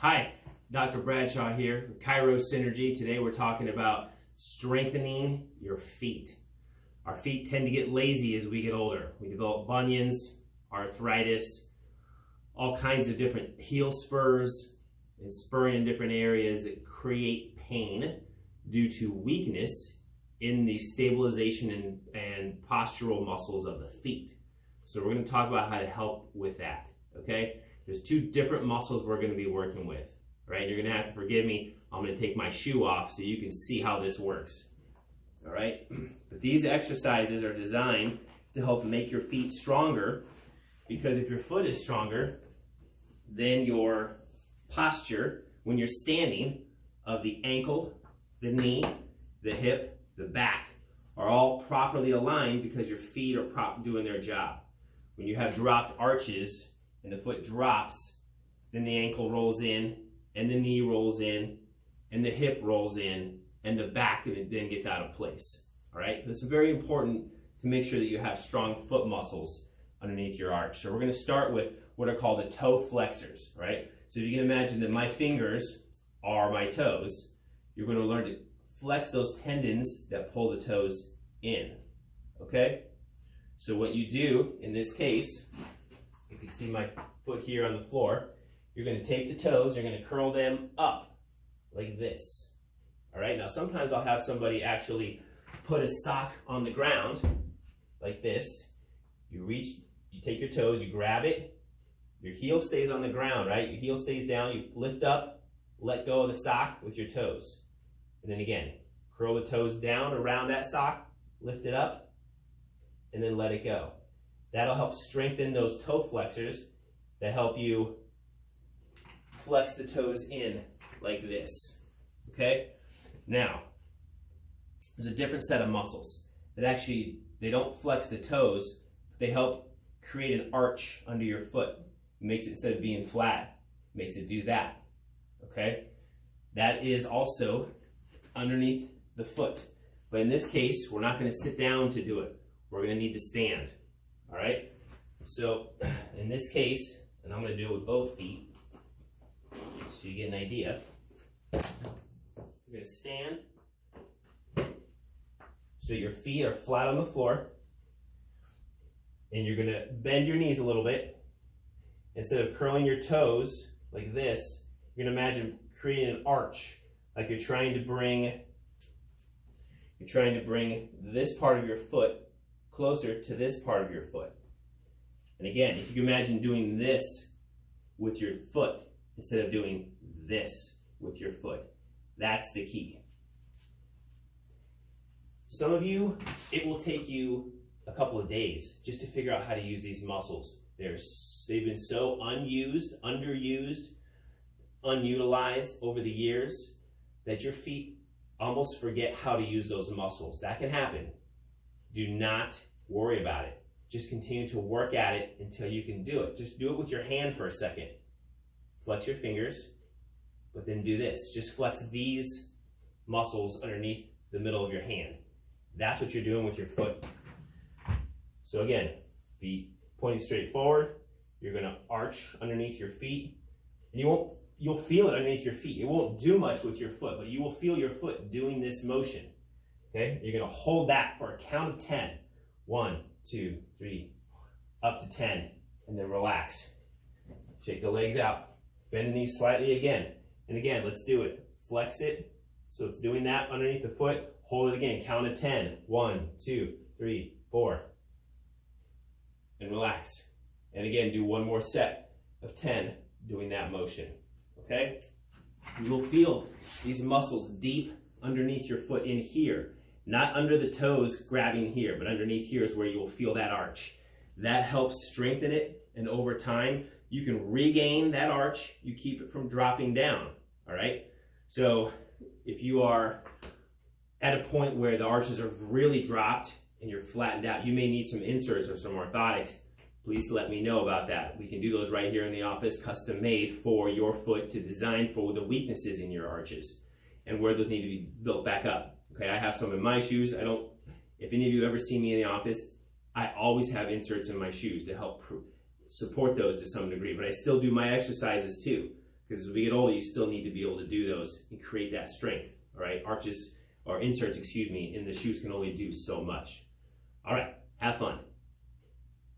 Hi, Dr. Bradshaw here with Chirocynergy. Today we're talking about strengthening your feet. Our feet tend to get lazy as we get older. We develop bunions, arthritis, all kinds of different heel spurs and spurring in different areas that create pain due to weakness in the stabilization and postural muscles of the feet. So we're going to talk about how to help with that, okay? There's two different muscles we're going to be working with, right? You're going to have to forgive me. I'm going to take my shoe off so you can see how this works, all right? But these exercises are designed to help make your feet stronger, because if your foot is stronger, then your posture when you're standing of the ankle, the knee, the hip, the back are all properly aligned because your feet are doing their job. When you have dropped arches and the foot drops, then the ankle rolls in, and the knee rolls in, and the hip rolls in, and the back then gets out of place. All right? It's very important to make sure that you have strong foot muscles underneath your arch. So we're going to start with what are called the toe flexors, right? So if you can imagine that my fingers are my toes, you're going to learn to flex those tendons that pull the toes in, okay? So what you do in this case, you can see my foot here on the floor, you're going to take the toes, you're going to curl them up like this, all right? Now sometimes I'll have somebody actually put a sock on the ground like this. You reach, you take your toes, you grab it, your heel stays on the ground, right? Your heel stays down, you lift up, let go of the sock with your toes. And then again, curl the toes down around that sock, lift it up, and then let it go. That'll help strengthen those toe flexors that help you flex the toes in like this, okay? Now, there's a different set of muscles that actually, they don't flex the toes, but they help create an arch under your foot. It makes it, instead of being flat, makes it do that, okay? That is also underneath the foot. But in this case, we're not going to sit down to do it. We're going to need to stand, all right? So in this case, and I'm going to do it with both feet so you get an idea. You're going to stand so your feet are flat on the floor, and you're going to bend your knees a little bit. Instead of curling your toes like this, you're going to imagine creating an arch, like you're trying to bring this part of your foot closer to this part of your foot. And again, if you can imagine doing this with your foot instead of doing this with your foot, that's the key. Some of you, it will take you a couple of days just to figure out how to use these muscles. They've been so unused, underused, unutilized over the years that your feet almost forget how to use those muscles. That can happen. Do not worry about it. Just continue to work at it until you can do it. Just do it with your hand for a second. Flex your fingers, but then do this. Just flex these muscles underneath the middle of your hand. That's what you're doing with your foot. So again, feet pointing straight forward. You're going to arch underneath your feet, and you'll feel it underneath your feet. It won't do much with your foot, but you will feel your foot doing this motion. Okay? You're going to hold that for a count of 10. 1, 2, 3, up to 10, and then relax. Shake the legs out. Bend the knees slightly again. And again, let's do it. Flex it so it's doing that underneath the foot. Hold it again. Count of 10. 1, 2, 3, 4. And relax. And again, do one more set of 10 doing that motion. Okay? You'll feel these muscles deep underneath your foot in here. Not under the toes grabbing here, but underneath here is where you will feel that arch. That helps strengthen it, and over time, you can regain that arch. You keep it from dropping down, all right? So if you are at a point where the arches are really dropped and you're flattened out, you may need some inserts or some orthotics. Please let me know about that. We can do those right here in the office, custom made for your foot, to design for the weaknesses in your arches and where those need to be built back up. Okay, I have some in my shoes. If any of you ever see me in the office, I always have inserts in my shoes to help support those to some degree, but I still do my exercises too, because as we get older, you still need to be able to do those and create that strength. All right, arches or inserts, excuse me, in the shoes can only do so much. All right, have fun.